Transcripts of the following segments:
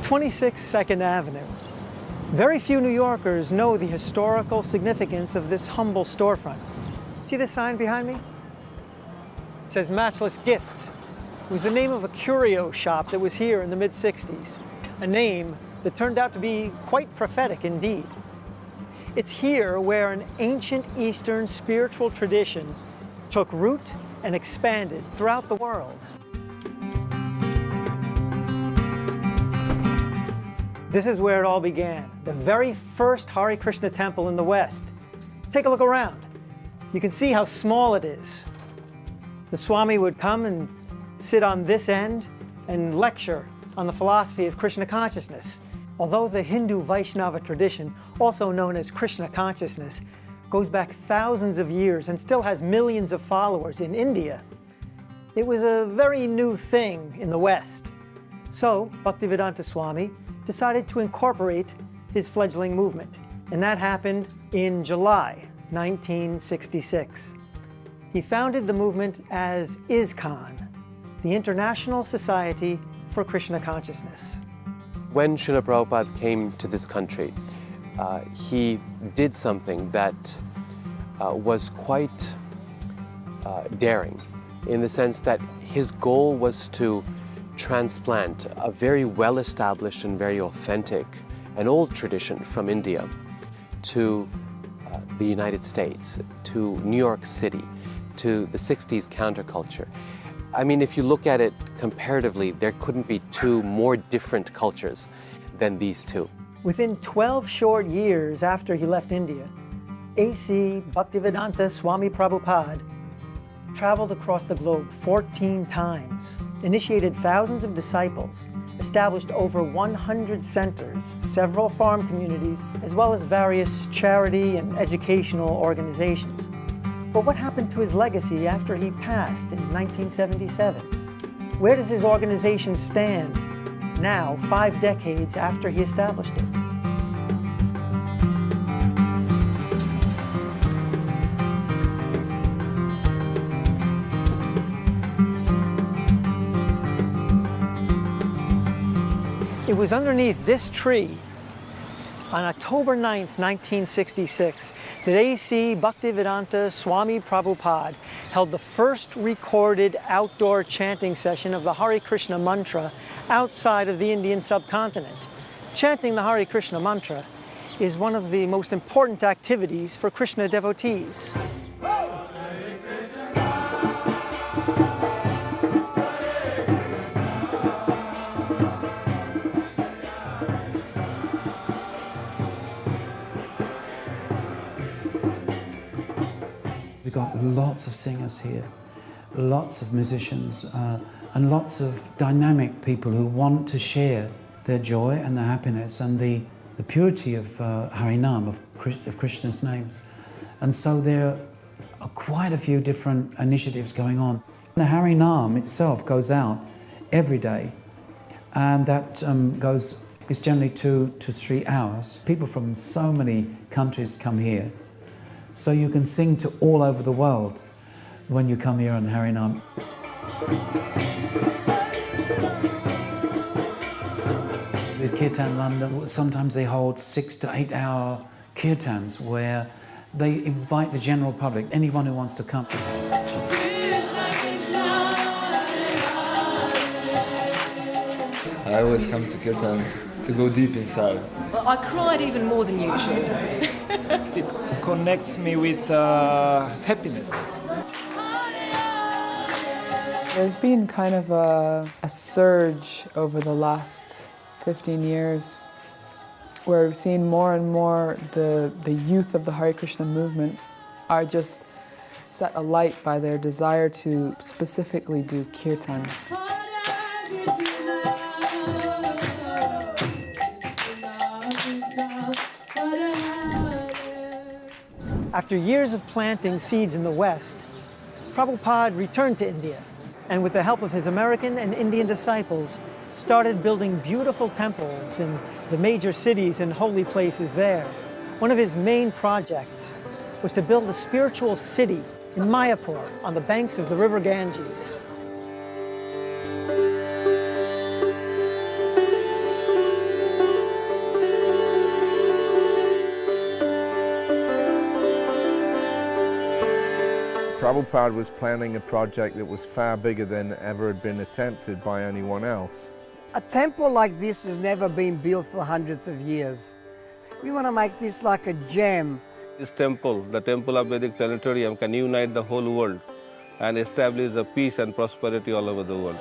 26 2nd Avenue. Very few New Yorkers know the historical significance of this humble storefront. See this sign behind me? It says Matchless Gifts. It was the name of a curio shop that was here in the mid-60s, a name that turned out to be quite prophetic indeed. It's here where an ancient Eastern spiritual tradition took root and expanded throughout the world. This is where it all began, the very first Hare Krishna temple in the West. Take a look around. You can see how small it is. The Swami would come and sit on this end and lecture on the philosophy of Krishna consciousness. Although the Hindu Vaishnava tradition, also known as Krishna consciousness, goes back thousands of years and still has millions of followers in India, it was a very new thing in the West. So Bhaktivedanta Swami decided to incorporate his fledgling movement, and that happened in July 1966. He founded the movement as ISKCON, the International Society for Krishna Consciousness. When Srila Prabhupada came to this country, he did something that was quite daring, in the sense that his goal was to transplant a very well-established and very authentic and old tradition from India to the United States, to New York City, to the 60s counterculture. I mean, if you look at it comparatively, there couldn't be two more different cultures than these two. Within 12 short years after he left India, A.C. Bhaktivedanta Swami Prabhupada traveled across the globe 14 times, initiated thousands of disciples, established over 100 centers, several farm communities, as well as various charity and educational organizations. But what happened to his legacy after he passed in 1977? Where does his organization stand now, 5 decades after he established it? It was underneath this tree on October 9th, 1966, that A.C. Bhaktivedanta Swami Prabhupada held the first recorded outdoor chanting session of the Hare Krishna mantra outside of the Indian subcontinent. Chanting the Hare Krishna mantra is one of the most important activities for Krishna devotees. We've got lots of singers here, lots of musicians, and lots of dynamic people who want to share their joy and their happiness and the purity of Harinam, of Krishna's names. And so there are quite a few different initiatives going on. The Harinam itself goes out every day, and that is generally 2 to 3 hours. People from so many countries come here. So you can sing to all over the world when you come here on Harinam. There's Kirtan London. Sometimes they hold 6 to 8 hour kirtans where they invite the general public, anyone who wants to come. I always come to kirtan to go deep inside. Well, I cried even more than usual. It connects me with happiness. There's been kind of a surge over the last 15 years where we've seen more and more the youth of the Hare Krishna movement are just set alight by their desire to specifically do kirtan. After years of planting seeds in the West, Prabhupada returned to India, and with the help of his American and Indian disciples, started building beautiful temples in the major cities and holy places there. One of his main projects was to build a spiritual city in Mayapur on the banks of the river Ganges. Prabhupada was planning a project that was far bigger than ever had been attempted by anyone else. A temple like this has never been built for hundreds of years. We want to make this like a gem. This temple, the Temple of Vedic Planetarium, can unite the whole world and establish the peace and prosperity all over the world.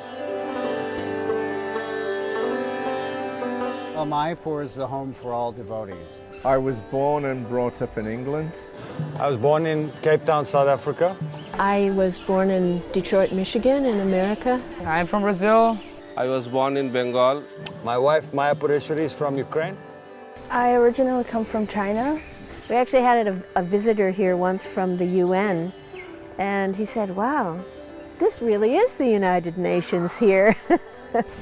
Well, Mayapur is the home for all devotees. I was born and brought up in England. I was born in Cape Town, South Africa. I was born in Detroit, Michigan, in America. I'm from Brazil. I was born in Bengal. My wife, Maya Pureshwari, is from Ukraine. I originally come from China. We actually had a visitor here once from the UN, and he said, wow, this really is the United Nations here.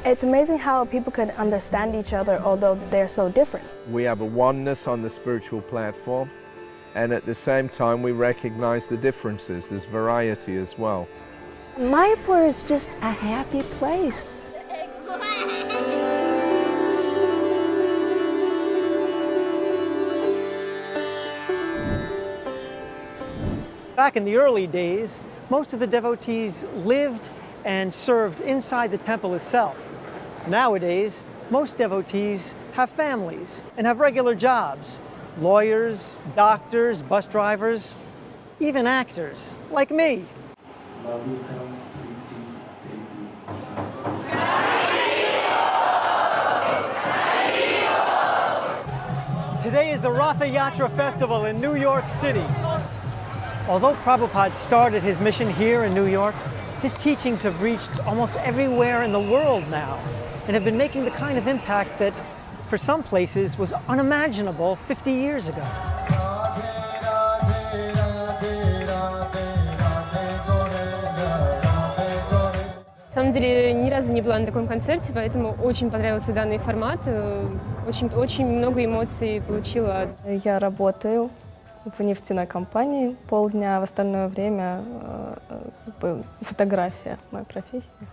It's amazing how people can understand each other, although they're so different. We have a oneness on the spiritual platform, and at the same time we recognize the differences. There's variety as well. Mayapur is just a happy place. Back in the early days, most of the devotees lived and served inside the temple itself. Nowadays, most devotees have families and have regular jobs. Lawyers, doctors, bus drivers, even actors, like me. Today is the Ratha Yatra Festival in New York City. Although Prabhupada started his mission here in New York, his teachings have reached almost everywhere in the world now and have been making the kind of impact that, for some places, was unimaginable 50 years ago. На самом деле, ни разу не была на таком концерте, поэтому очень понравился данный формат. Очень много эмоций получила. Я работаю в нефтяной компании полдня, в остальное время фотография, моя профессия.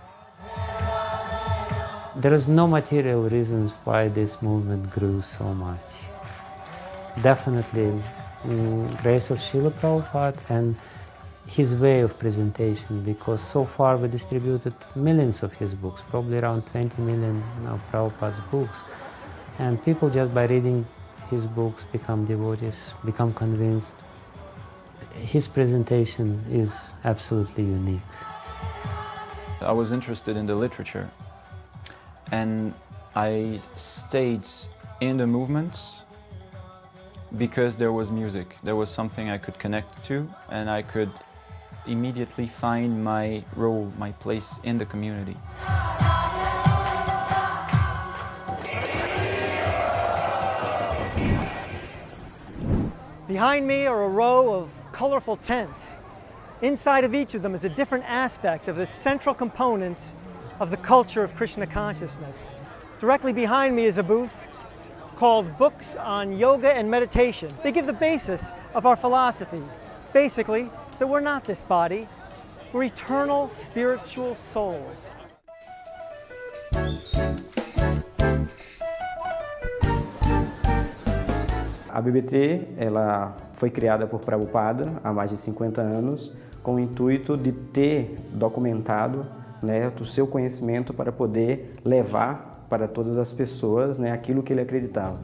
There is no material reasons why this movement grew so much. Definitely, grace of Srila Prabhupada and his way of presentation, because so far we distributed millions of his books, probably around 20 million of Prabhupada's books, and people just by reading his books become devotees, become convinced. His presentation is absolutely unique. I was interested in the literature, and I stayed in the movements because there was music. There was something I could connect to, and I could immediately find my role, my place in the community. Behind me are a row of colorful tents. Inside of each of them is a different aspect of the central components of the culture of Krishna consciousness. Directly behind me is a booth called Books on Yoga and Meditation. They give the basis of our philosophy. Basically, that we're not this body, we're eternal spiritual souls. A BBT ela foi criada por Prabhupada há mais de 50 anos com o intuito de ter documentado, né, o seu conhecimento para poder levar para todas as pessoas, né, aquilo que ele acreditava.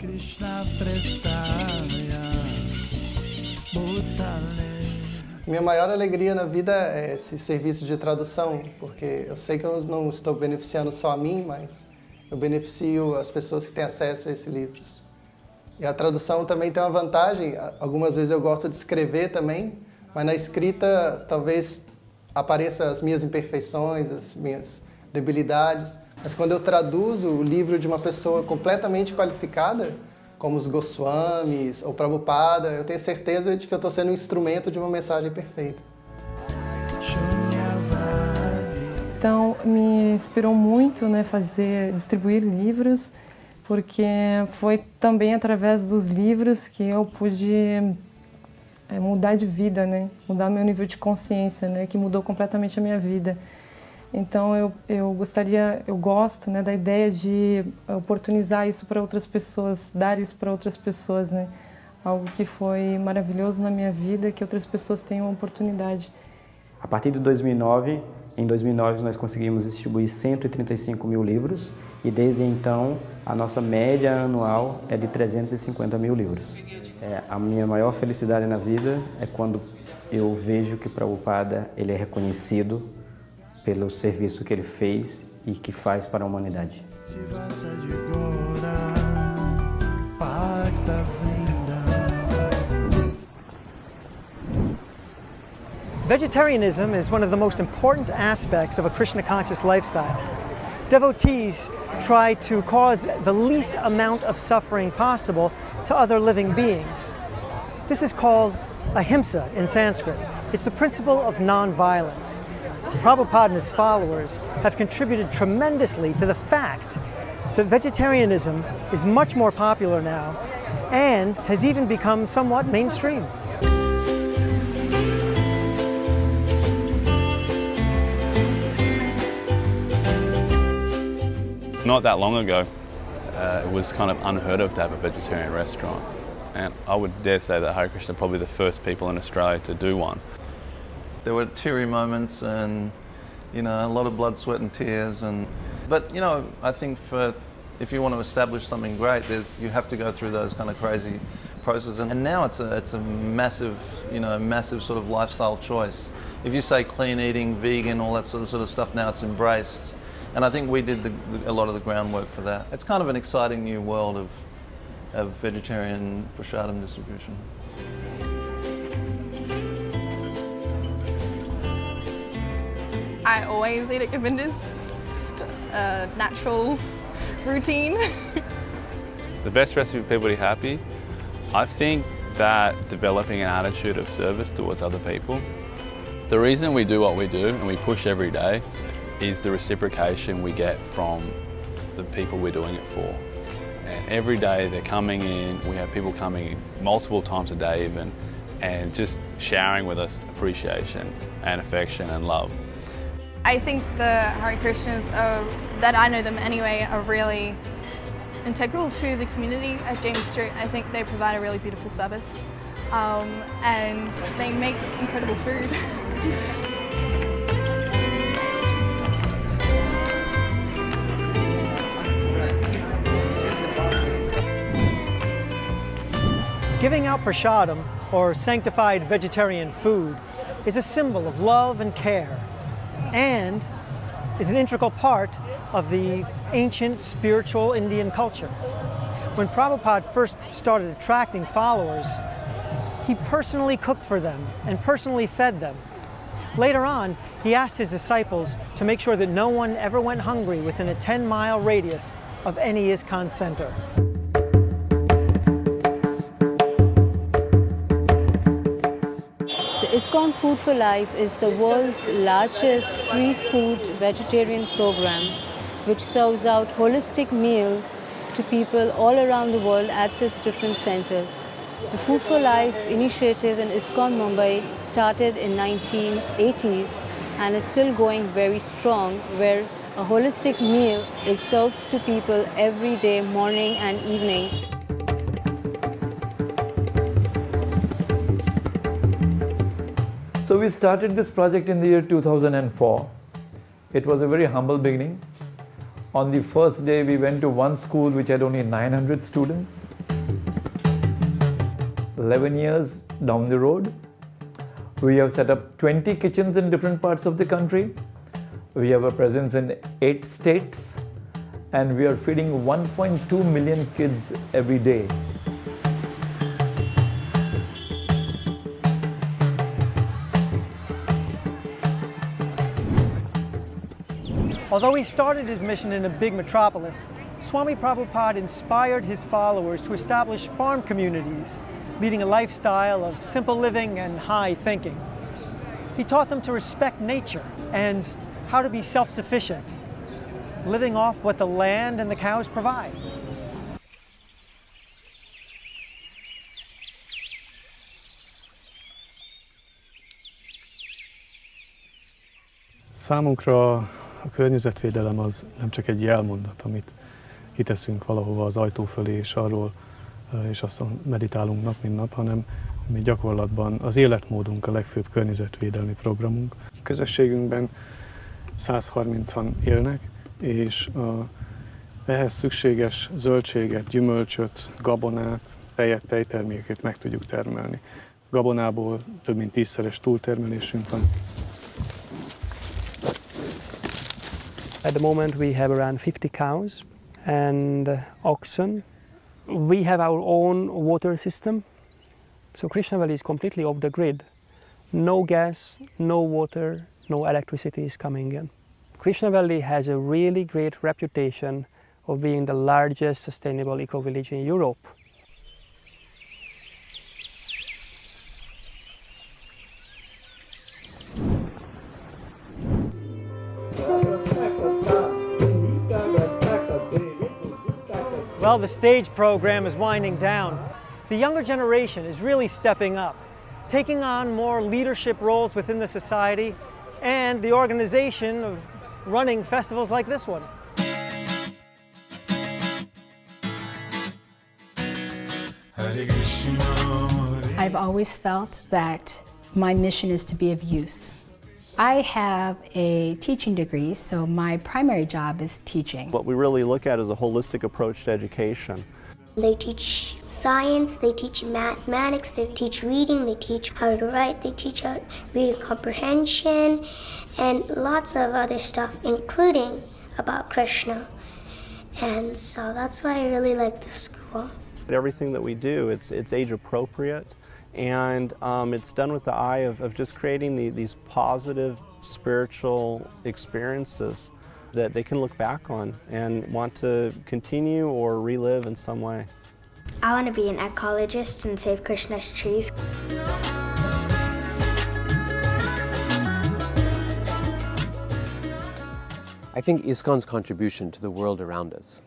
Minha maior alegria na vida é esse serviço de tradução, porque eu sei que eu não estou beneficiando só a mim, mas eu beneficio as pessoas que têm acesso a esses livros. E a tradução também tem uma vantagem, algumas vezes eu gosto de escrever também, mas na escrita talvez apareçam as minhas imperfeições, as minhas debilidades, mas quando eu traduzo o livro de uma pessoa completamente qualificada, como os Goswamis ou Prabhupada, eu tenho certeza de que eu estou sendo um instrumento de uma mensagem perfeita. Então, me inspirou muito, né, distribuir livros, porque foi também através dos livros que eu pude mudar de vida, né, mudar meu nível de consciência, né, que mudou completamente a minha vida. Então eu gosto, né, da ideia de oportunizar isso para outras pessoas, dar isso para outras pessoas, né? Algo que foi maravilhoso na minha vida, que outras pessoas tenham a oportunidade. A partir de 2009, em 2009 nós conseguimos distribuir 135 mil livros e desde então a nossa média anual é de 350 mil livros. A minha maior felicidade na vida é quando eu vejo que Prabhupada ele é reconhecido pelo serviço que ele fez e que faz para a humanidade. Vegetarianism is one of the most important aspects of a Krishna-conscious lifestyle. Devotees try to cause the least amount of suffering possible to other living beings. This is called ahimsa in Sanskrit. It's the principle of non-violence. Prabhupada and his followers have contributed tremendously to the fact that vegetarianism is much more popular now and has even become somewhat mainstream. Not that long ago, it was kind of unheard of to have a vegetarian restaurant. And I would dare say that Hare Krishna are probably the first people in Australia to do one. There were teary moments and, you know, a lot of blood, sweat and tears. But, you know, I think if you want to establish something great, you have to go through those kind of crazy processes. And now it's a massive, you know, massive sort of lifestyle choice. If you say clean eating, vegan, all that sort of stuff, now it's embraced. And I think we did a lot of the groundwork for that. It's kind of an exciting new world of vegetarian prasadam distribution. I always eat at Govinda's, just a natural routine. The best recipe for people to be happy, I think that developing an attitude of service towards other people. The reason we do what we do and we push every day is the reciprocation we get from the people we're doing it for. And every day they're coming in, we have people coming in multiple times a day even, and just showering with us appreciation and affection and love. I think the Hare Krishnas, that I know them anyway, are really integral to the community at James Street. I think they provide a really beautiful service and they make incredible food. Giving out prasadam, or sanctified vegetarian food, is a symbol of love and care, and is an integral part of the ancient spiritual Indian culture. When Prabhupada first started attracting followers, he personally cooked for them and personally fed them. Later on, he asked his disciples to make sure that no one ever went hungry within a 10-mile radius of any ISKCON center. The ISKCON Food for Life is the world's largest free food vegetarian program which serves out holistic meals to people all around the world at its different centers. The Food for Life initiative in ISKCON Mumbai started in 1980s and is still going very strong, where a holistic meal is served to people every day, morning and evening. So we started this project in the year 2004. It was a very humble beginning. On the first day, we went to one school which had only 900 students. 11 years down the road, we have set up 20 kitchens in different parts of the country. We have a presence in 8 states, and we are feeding 1.2 million kids every day. Although he started his mission in a big metropolis, Swami Prabhupada inspired his followers to establish farm communities, leading a lifestyle of simple living and high thinking. He taught them to respect nature and how to be self-sufficient, living off what the land and the cows provide. Számunkra a környezetvédelem az nem csak egy jelmondat, amit kiteszünk valahova az ajtó fölé, és arról és aztán meditálunk nap, mint nap, hanem ami gyakorlatban az életmódunk, a legfőbb környezetvédelmi programunk. A közösségünkben 130-an élnek, és ehhez szükséges zöldséget, gyümölcsöt, gabonát, tejet, tejtermékeket meg tudjuk termelni. Gabonából több mint 10-szeres túltermelésünk van. At the moment we have around 50 cows and oxen. We have our own water system. So Krishna Valley is completely off the grid. No gas, no water, no electricity is coming in. Krishna Valley has a really great reputation of being the largest sustainable eco-village in Europe. Well, the stage program is winding down. The younger generation is really stepping up, taking on more leadership roles within the society and the organization of running festivals like this one. I've always felt that my mission is to be of use. I have a teaching degree, so my primary job is teaching. What we really look at is a holistic approach to education. They teach science, they teach mathematics, they teach reading, they teach how to write, they teach how reading comprehension, and lots of other stuff, including about Krishna. And so that's why I really like this school. Everything that we do, it's age appropriate, and it's done with the eye of just creating these positive spiritual experiences that they can look back on and want to continue or relive in some way. I want to be an ecologist and save Krishna's trees. I think ISKCON's contribution to the world around us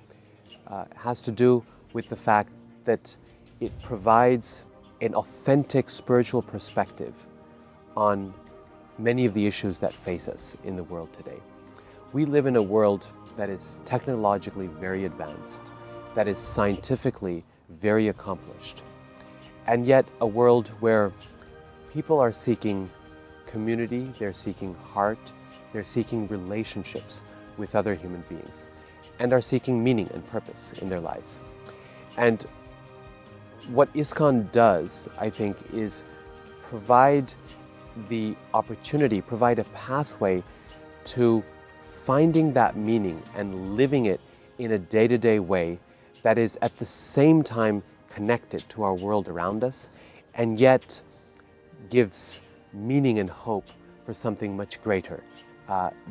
has to do with the fact that it provides an authentic spiritual perspective on many of the issues that face us in the world today. We live in a world that is technologically very advanced, that is scientifically very accomplished, and yet a world where people are seeking community, they're seeking heart, they're seeking relationships with other human beings, and are seeking meaning and purpose in their lives. And what ISKCON does, I think, is provide the opportunity, provide a pathway to finding that meaning and living it in a day-to-day way that is at the same time connected to our world around us and yet gives meaning and hope for something much greater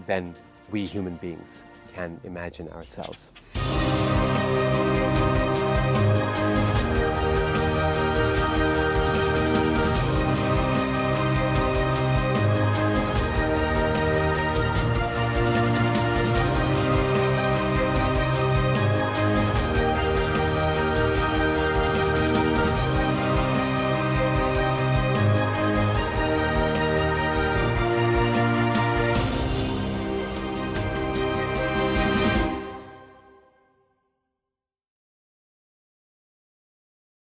than we human beings can imagine ourselves.